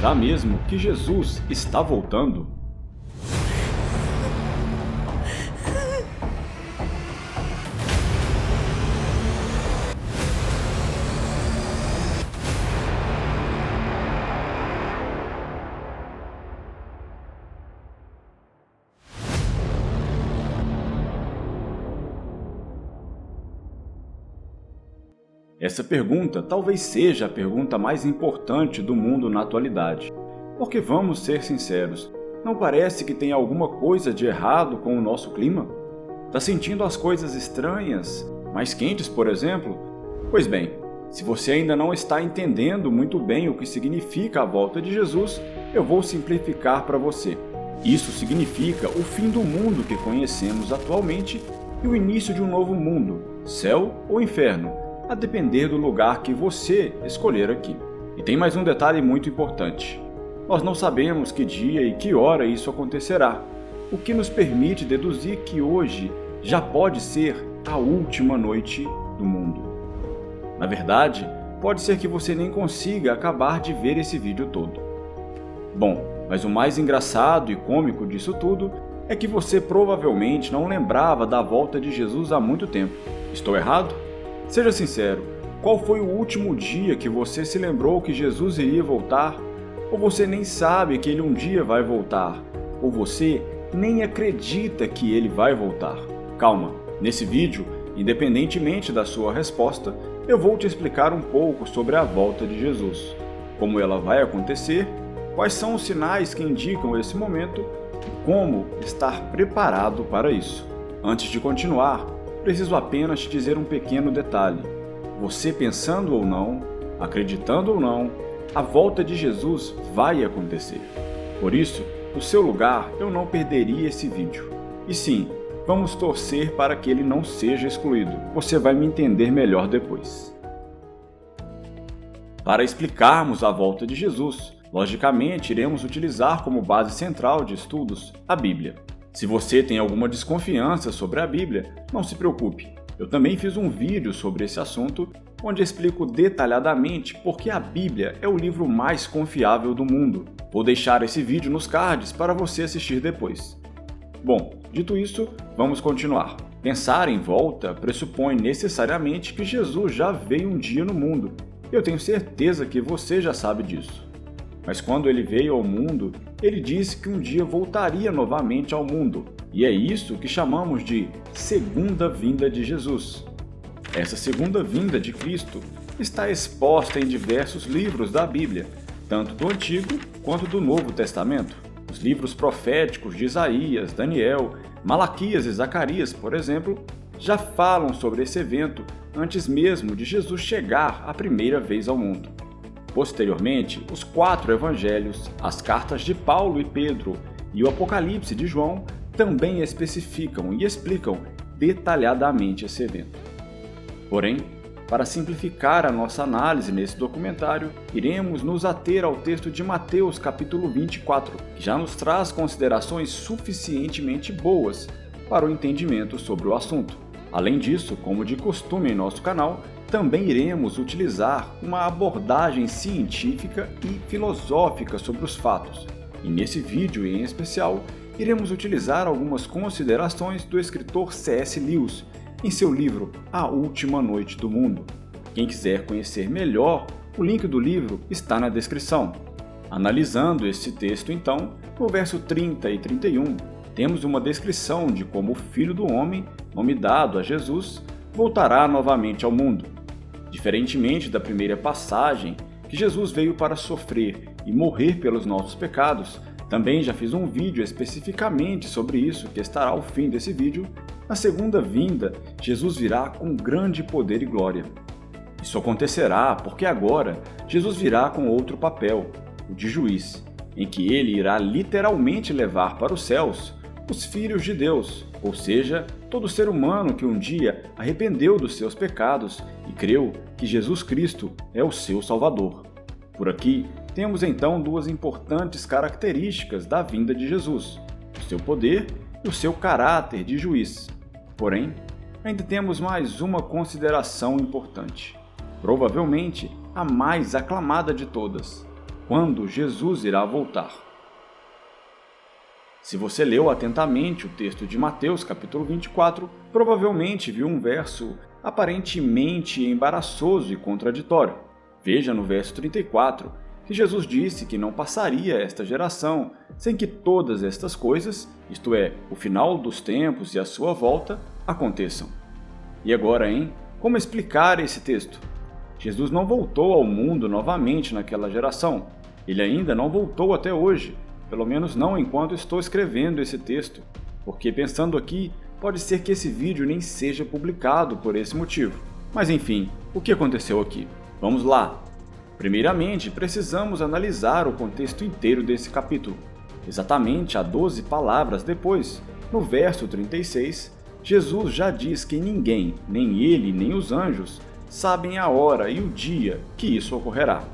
Será mesmo que Jesus está voltando? Essa pergunta talvez seja a pergunta mais importante do mundo na atualidade. Porque vamos ser sinceros, não parece que tem alguma coisa de errado com o nosso clima? Tá sentindo as coisas estranhas, mais quentes, por exemplo? Pois bem, se você ainda não está entendendo muito bem o que significa a volta de Jesus, eu vou simplificar para você. Isso significa o fim do mundo que conhecemos atualmente e o início de um novo mundo, céu ou inferno, a depender do lugar que você escolher aqui. E tem mais um detalhe muito importante. Nós não sabemos que dia e que hora isso acontecerá, o que nos permite deduzir que hoje já pode ser a última noite do mundo. Na verdade, pode ser que você nem consiga acabar de ver esse vídeo todo. Bom, mas o mais engraçado e cômico disso tudo é que você provavelmente não lembrava da volta de Jesus há muito tempo. Estou errado? Seja sincero, qual foi o último dia que você se lembrou que Jesus iria voltar? Ou você nem sabe que ele um dia vai voltar? Ou você nem acredita que ele vai voltar? Calma, nesse vídeo, independentemente da sua resposta, eu vou te explicar um pouco sobre a volta de Jesus, como ela vai acontecer, quais são os sinais que indicam esse momento e como estar preparado para isso. Antes de continuar, preciso apenas te dizer um pequeno detalhe. Você pensando ou não, acreditando ou não, a volta de Jesus vai acontecer. Por isso, no seu lugar, eu não perderia esse vídeo. E sim, vamos torcer para que ele não seja excluído. Você vai me entender melhor depois. Para explicarmos a volta de Jesus, logicamente iremos utilizar como base central de estudos a Bíblia. Se você tem alguma desconfiança sobre a Bíblia, não se preocupe. Eu também fiz um vídeo sobre esse assunto, onde explico detalhadamente por que a Bíblia é o livro mais confiável do mundo. Vou deixar esse vídeo nos cards para você assistir depois. Bom, dito isso, vamos continuar. Pensar em volta pressupõe necessariamente que Jesus já veio um dia no mundo. Eu tenho certeza que você já sabe disso. Mas quando ele veio ao mundo, ele disse que um dia voltaria novamente ao mundo. E é isso que chamamos de segunda vinda de Jesus. Essa segunda vinda de Cristo está exposta em diversos livros da Bíblia, tanto do Antigo quanto do Novo Testamento. Os livros proféticos de Isaías, Daniel, Malaquias e Zacarias, por exemplo, já falam sobre esse evento antes mesmo de Jesus chegar a primeira vez ao mundo. Posteriormente, os 4 evangelhos, as cartas de Paulo e Pedro e o Apocalipse de João também especificam e explicam detalhadamente esse evento. Porém, para simplificar a nossa análise nesse documentário, iremos nos ater ao texto de Mateus capítulo 24, que já nos traz considerações suficientemente boas para o entendimento sobre o assunto. Além disso, como de costume em nosso canal, também iremos utilizar uma abordagem científica e filosófica sobre os fatos. E nesse vídeo em especial, iremos utilizar algumas considerações do escritor C.S. Lewis em seu livro A Última Noite do Mundo. Quem quiser conhecer melhor, o link do livro está na descrição. Analisando esse texto então, no verso 30 e 31, temos uma descrição de como o Filho do Homem, nome dado a Jesus, voltará novamente ao mundo. Diferentemente da primeira passagem, que Jesus veio para sofrer e morrer pelos nossos pecados, também já fiz um vídeo especificamente sobre isso que estará ao fim desse vídeo. Na segunda vinda, Jesus virá com grande poder e glória. Isso acontecerá porque agora Jesus virá com outro papel, o de juiz, em que ele irá literalmente levar para os céus os filhos de Deus, ou seja, todo ser humano que um dia arrependeu dos seus pecados e creu que Jesus Cristo é o seu Salvador. Por aqui, temos então duas importantes características da vinda de Jesus, o seu poder e o seu caráter de juiz. Porém, ainda temos mais uma consideração importante, provavelmente a mais aclamada de todas. quando Jesus irá voltar. Se você leu atentamente o texto de Mateus capítulo 24, provavelmente viu um verso aparentemente embaraçoso e contraditório. Veja no verso 34 que Jesus disse que não passaria esta geração sem que todas estas coisas, isto é, o final dos tempos e a sua volta, aconteçam. E agora, hein? Como explicar esse texto? Jesus não voltou ao mundo novamente naquela geração. Ele ainda não voltou até hoje, pelo menos não enquanto estou escrevendo esse texto, porque pensando aqui, pode ser que esse vídeo nem seja publicado por esse motivo. Mas enfim, o que aconteceu aqui? Vamos lá! Primeiramente, precisamos analisar o contexto inteiro desse capítulo. Exatamente há 12 palavras depois, no verso 36, Jesus já diz que ninguém, nem ele nem os anjos, sabem a hora e o dia que isso ocorrerá.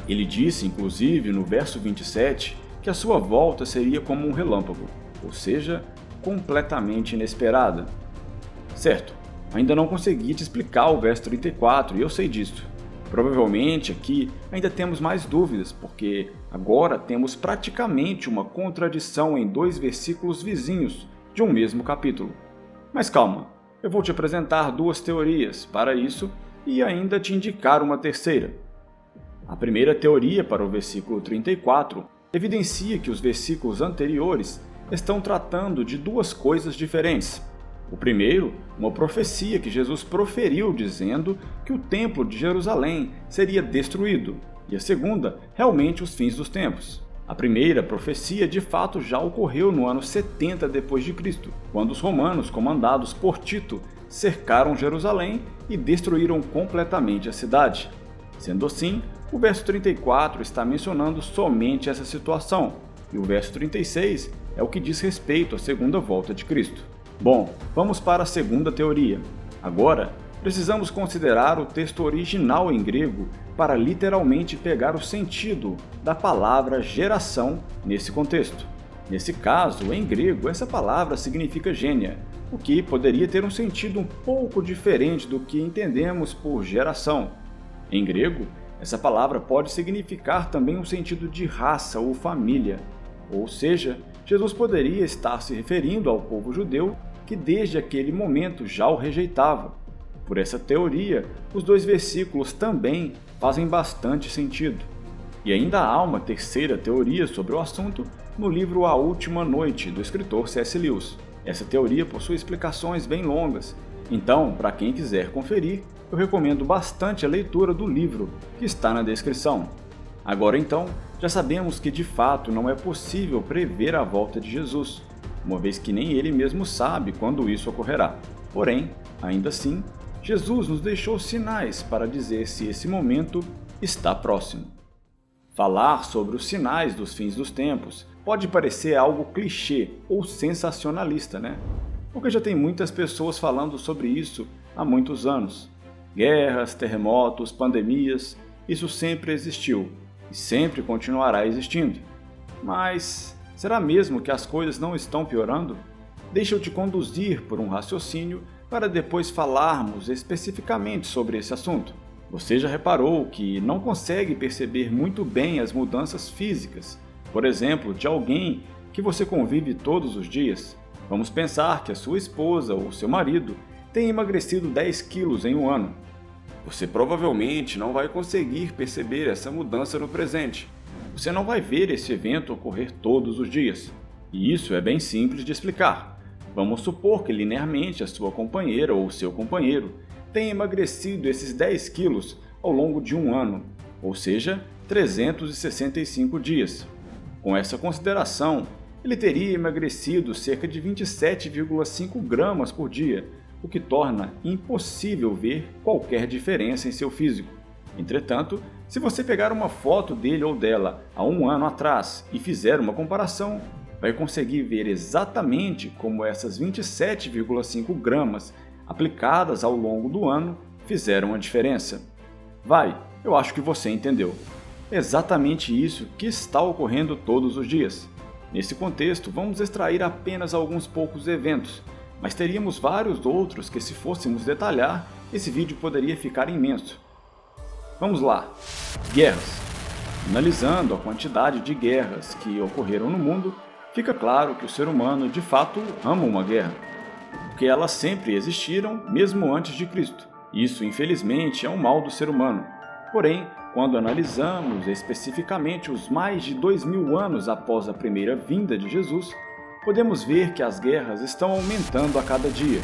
Ele disse, inclusive, no verso 27, que a sua volta seria como um relâmpago, ou seja, completamente inesperada. Certo, ainda não consegui te explicar o verso 34 e eu sei disso. Provavelmente aqui ainda temos mais dúvidas, porque agora temos praticamente uma contradição em 2 versículos vizinhos de um mesmo capítulo. Mas calma, eu vou te apresentar 2 teorias para isso e ainda te indicar uma terceira. A primeira teoria para o versículo 34 evidencia que os versículos anteriores estão tratando de 2 coisas diferentes. O primeiro, uma profecia que Jesus proferiu dizendo que o templo de Jerusalém seria destruído, e a segunda, realmente os fins dos tempos. A primeira profecia de fato já ocorreu no ano 70 d.C., quando os romanos, comandados por Tito, cercaram Jerusalém e destruíram completamente a cidade. Sendo assim, o verso 34 está mencionando somente essa situação, e o verso 36 é o que diz respeito à segunda volta de Cristo. Bom, vamos para a segunda teoria. Agora, precisamos considerar o texto original em grego para literalmente pegar o sentido da palavra geração nesse contexto. Nesse caso, em grego, essa palavra significa gênia, o que poderia ter um sentido um pouco diferente do que entendemos por geração. Em grego, essa palavra pode significar também um sentido de raça ou família, ou seja, Jesus poderia estar se referindo ao povo judeu que desde aquele momento já o rejeitava. Por essa teoria, os 2 versículos também fazem bastante sentido. E ainda há uma terceira teoria sobre o assunto no livro A Última Noite, do escritor C.S. Lewis. Essa teoria possui explicações bem longas, então, para quem quiser conferir, eu recomendo bastante a leitura do livro, que está na descrição. Agora então, já sabemos que de fato não é possível prever a volta de Jesus, uma vez que nem ele mesmo sabe quando isso ocorrerá. Porém, ainda assim, Jesus nos deixou sinais para dizer se esse momento está próximo. Falar sobre os sinais dos fins dos tempos pode parecer algo clichê ou sensacionalista, né? Porque já tem muitas pessoas falando sobre isso há muitos anos. Guerras, terremotos, pandemias, isso sempre existiu e sempre continuará existindo. Mas será mesmo que as coisas não estão piorando? Deixa eu te conduzir por um raciocínio para depois falarmos especificamente sobre esse assunto. Você já reparou que não consegue perceber muito bem as mudanças físicas, por exemplo, de alguém que você convive todos os dias? Vamos pensar que a sua esposa ou seu marido tem emagrecido 10 quilos em um ano. Você provavelmente não vai conseguir perceber essa mudança no presente. Você não vai ver esse evento ocorrer todos os dias. E isso é bem simples de explicar. Vamos supor que linearmente a sua companheira ou seu companheiro tenha emagrecido esses 10 quilos ao longo de um ano, ou seja, 365 dias. Com essa consideração, ele teria emagrecido cerca de 27,5 gramas por dia, o que torna impossível ver qualquer diferença em seu físico. Entretanto, se você pegar uma foto dele ou dela há um ano atrás e fizer uma comparação, vai conseguir ver exatamente como essas 27,5 gramas aplicadas ao longo do ano fizeram a diferença. Eu acho que você entendeu. É exatamente isso que está ocorrendo todos os dias. Nesse contexto, vamos extrair apenas alguns poucos eventos, mas teríamos vários outros que, se fôssemos detalhar, esse vídeo poderia ficar imenso. Vamos lá. Guerras. Analisando a quantidade de guerras que ocorreram no mundo, fica claro que o ser humano de fato ama uma guerra, porque elas sempre existiram mesmo antes de Cristo. Isso, infelizmente, é um mal do ser humano. Porém, quando analisamos especificamente os mais de 2000 anos após a primeira vinda de Jesus, podemos ver que as guerras estão aumentando a cada dia.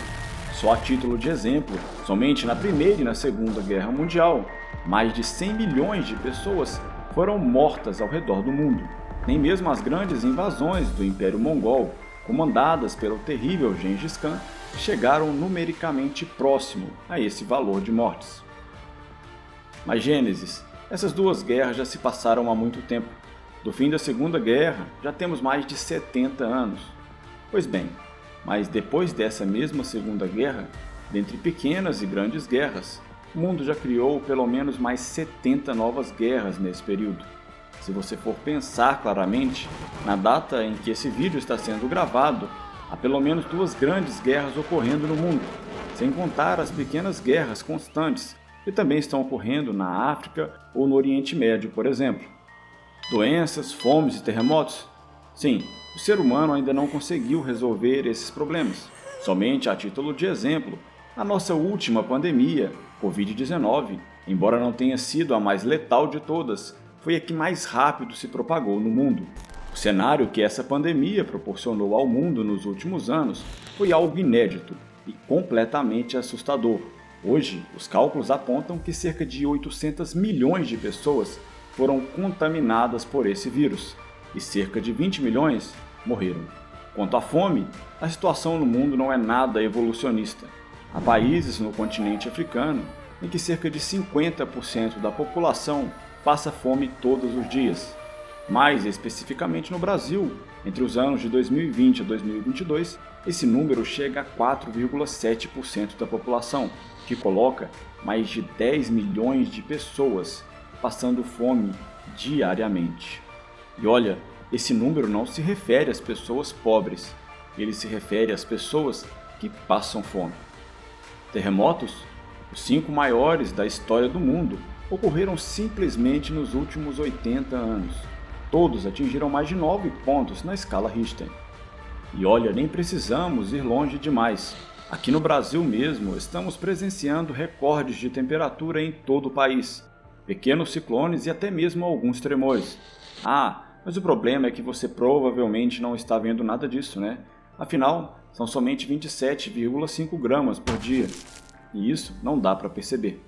Só a título de exemplo, somente na Primeira e na Segunda Guerra Mundial, mais de 100 milhões de pessoas foram mortas ao redor do mundo. Nem mesmo as grandes invasões do Império Mongol, comandadas pelo terrível Gengis Khan, chegaram numericamente próximo a esse valor de mortes. Mas Gênesis, essas duas guerras já se passaram há muito tempo. Do fim da Segunda Guerra, já temos mais de 70 anos. Pois bem, mas depois dessa mesma Segunda Guerra, dentre pequenas e grandes guerras, o mundo já criou pelo menos mais 70 novas guerras nesse período. Se você for pensar claramente, na data em que esse vídeo está sendo gravado, há pelo menos duas grandes guerras ocorrendo no mundo, sem contar as pequenas guerras constantes que também estão ocorrendo na África ou no Oriente Médio, por exemplo. Doenças, fomes e terremotos? Sim, o ser humano ainda não conseguiu resolver esses problemas. Somente a título de exemplo, a nossa última pandemia, Covid-19, embora não tenha sido a mais letal de todas, foi a que mais rápido se propagou no mundo. O cenário que essa pandemia proporcionou ao mundo nos últimos anos foi algo inédito e completamente assustador. Hoje, os cálculos apontam que cerca de 800 milhões de pessoas foram contaminadas por esse vírus e cerca de 20 milhões morreram. Quanto à fome, a situação no mundo não é nada evolucionista. Há países no continente africano em que cerca de 50% da população passa fome todos os dias. Mais especificamente no Brasil, entre os anos de 2020 a 2022, esse número chega a 4,7% da população, que coloca mais de 10 milhões de pessoas passando fome diariamente. E olha, esse número não se refere às pessoas pobres, ele se refere às pessoas que passam fome. Terremotos, os 5 maiores da história do mundo, ocorreram simplesmente nos últimos 80 anos. Todos atingiram mais de 9 pontos na escala Richter. E olha, nem precisamos ir longe demais. Aqui no Brasil mesmo, estamos presenciando recordes de temperatura em todo o país, pequenos ciclones e até mesmo alguns tremores. Mas o problema é que você provavelmente não está vendo nada disso, né? Afinal, são somente 27,5 gramas por dia. E isso não dá para perceber.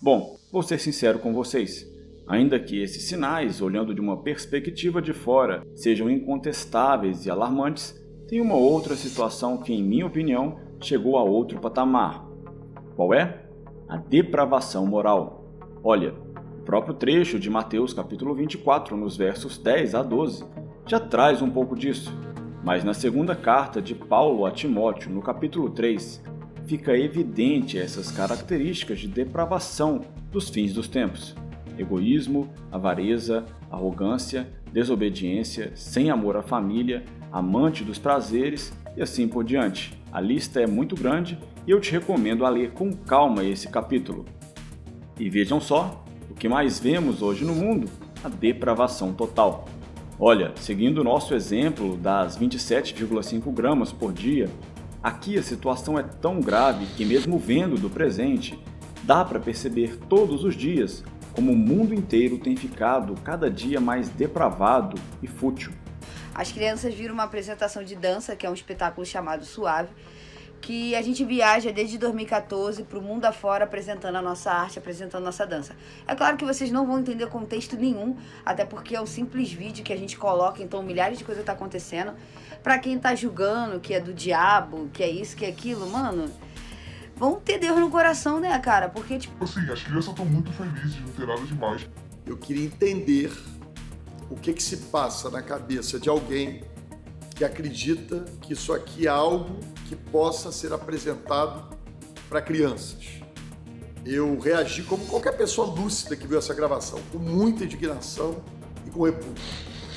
Bom, vou ser sincero com vocês. Ainda que esses sinais, olhando de uma perspectiva de fora, sejam incontestáveis e alarmantes, tem uma outra situação que, em minha opinião, chegou a outro patamar. Qual é? A depravação moral. Olha, o próprio trecho de Mateus capítulo 24, nos versos 10 a 12, já traz um pouco disso. Mas na segunda carta de Paulo a Timóteo, no capítulo 3, fica evidente essas características de depravação dos fins dos tempos. Egoísmo, avareza, arrogância, desobediência, sem amor à família, amante dos prazeres e assim por diante. A lista é muito grande e eu te recomendo a ler com calma esse capítulo. E vejam só, o que mais vemos hoje no mundo? A depravação total. Olha, seguindo o nosso exemplo das 27,5 gramas por dia, aqui a situação é tão grave que mesmo vendo do presente, dá para perceber todos os dias como o mundo inteiro tem ficado cada dia mais depravado e fútil. As crianças viram uma apresentação de dança, que é um espetáculo chamado Suave, que a gente viaja desde 2014 para o mundo afora apresentando a nossa arte, apresentando a nossa dança. É claro que vocês não vão entender contexto nenhum, até porque é um simples vídeo que a gente coloca, então milhares de coisas estão acontecendo. Para quem tá julgando que é do diabo, que é isso, que é aquilo, mano, vão ter Deus no coração, né, cara? Porque, tipo... Assim, as crianças estão muito felizes, não tem nada demais. Eu queria entender o que se passa na cabeça de alguém que acredita que isso aqui é algo que possa ser apresentado para crianças. Eu reagi como qualquer pessoa lúcida que viu essa gravação, com muita indignação e com repúdio.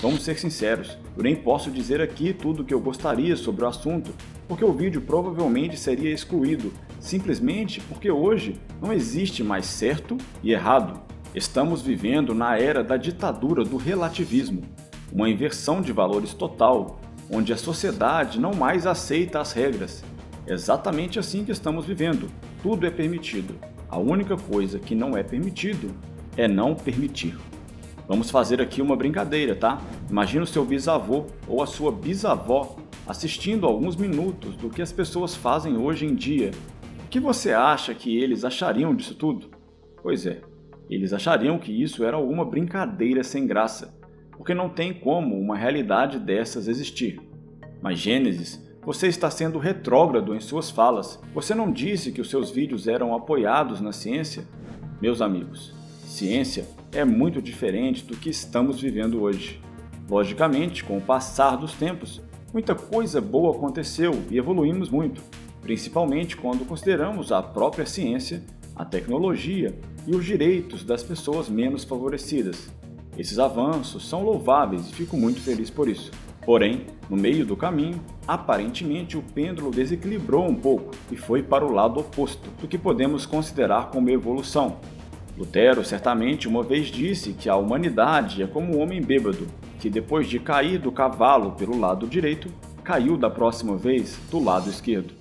Vamos ser sinceros, eu nem posso dizer aqui tudo o que eu gostaria sobre o assunto, porque o vídeo provavelmente seria excluído, simplesmente porque hoje não existe mais certo e errado. Estamos vivendo na era da ditadura do relativismo, uma inversão de valores total, onde a sociedade não mais aceita as regras. É exatamente assim que estamos vivendo. Tudo é permitido. A única coisa que não é permitido é não permitir. Vamos fazer aqui uma brincadeira, tá? Imagina o seu bisavô ou a sua bisavó assistindo alguns minutos do que as pessoas fazem hoje em dia. O que você acha que eles achariam disso tudo? Pois é, eles achariam que isso era alguma brincadeira sem graça, porque não tem como uma realidade dessas existir. Mas Gênesis, você está sendo retrógrado em suas falas. Você não disse que os seus vídeos eram apoiados na ciência? Meus amigos, ciência é muito diferente do que estamos vivendo hoje. Logicamente, com o passar dos tempos, muita coisa boa aconteceu e evoluímos muito, principalmente quando consideramos a própria ciência, a tecnologia e os direitos das pessoas menos favorecidas. Esses avanços são louváveis e fico muito feliz por isso. Porém, no meio do caminho, aparentemente o pêndulo desequilibrou um pouco e foi para o lado oposto do que podemos considerar como evolução. Lutero certamente uma vez disse que a humanidade é como um homem bêbado, que depois de cair do cavalo pelo lado direito, caiu da próxima vez do lado esquerdo.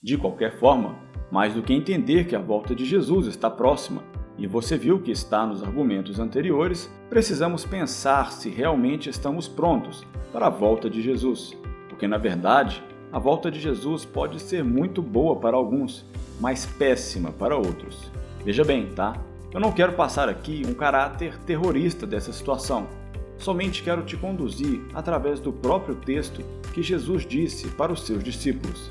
De qualquer forma, mais do que entender que a volta de Jesus está próxima, e você viu que está nos argumentos anteriores, precisamos pensar se realmente estamos prontos para a volta de Jesus, porque na verdade, a volta de Jesus pode ser muito boa para alguns, mas péssima para outros. Veja bem, tá? Eu não quero passar aqui um caráter terrorista dessa situação, somente quero te conduzir através do próprio texto que Jesus disse para os seus discípulos.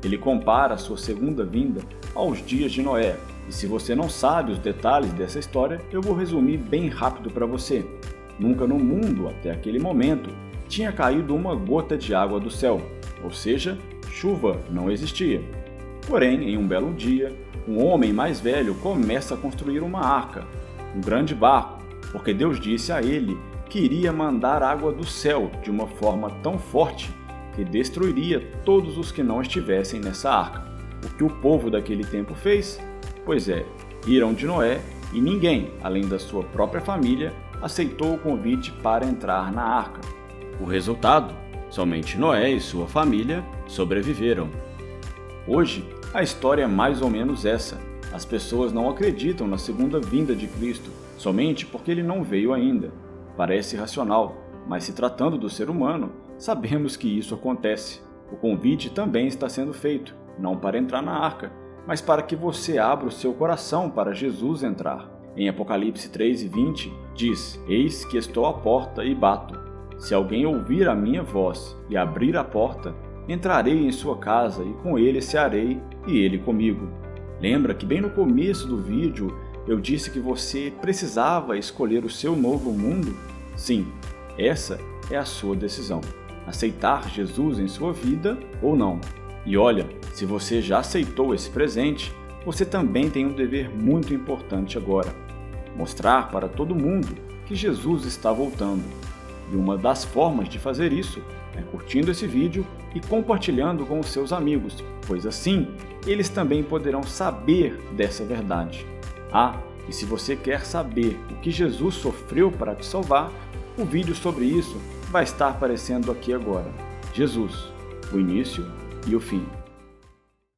Ele compara a sua segunda vinda aos dias de Noé, e se você não sabe os detalhes dessa história, eu vou resumir bem rápido para você. Nunca no mundo, até aquele momento, tinha caído uma gota de água do céu, ou seja, chuva não existia. Porém, em um belo dia, um homem mais velho começa a construir uma arca, um grande barco, porque Deus disse a ele que iria mandar água do céu de uma forma tão forte que destruiria todos os que não estivessem nessa arca. O que o povo daquele tempo fez? Pois é, riram de Noé e ninguém, além da sua própria família, aceitou o convite para entrar na arca. O resultado? Somente Noé e sua família sobreviveram. Hoje, a história é mais ou menos essa. As pessoas não acreditam na segunda vinda de Cristo, somente porque ele não veio ainda. Parece irracional, mas se tratando do ser humano, sabemos que isso acontece. O convite também está sendo feito, não para entrar na arca, mas para que você abra o seu coração para Jesus entrar. Em Apocalipse 3:20 diz: Eis que estou à porta e bato. Se alguém ouvir a minha voz e abrir a porta, entrarei em sua casa e com ele cearei e ele comigo. Lembra que bem no começo do vídeo eu disse que você precisava escolher o seu novo mundo? Sim, essa é a sua decisão. Aceitar Jesus em sua vida ou não. E olha, se você já aceitou esse presente, você também tem um dever muito importante agora: mostrar para todo mundo que Jesus está voltando. E uma das formas de fazer isso é curtindo esse vídeo e compartilhando com os seus amigos, pois assim eles também poderão saber dessa verdade. Ah, e se você quer saber o que Jesus sofreu para te salvar, o vídeo sobre isso vai estar aparecendo aqui agora. Jesus, o início e o fim.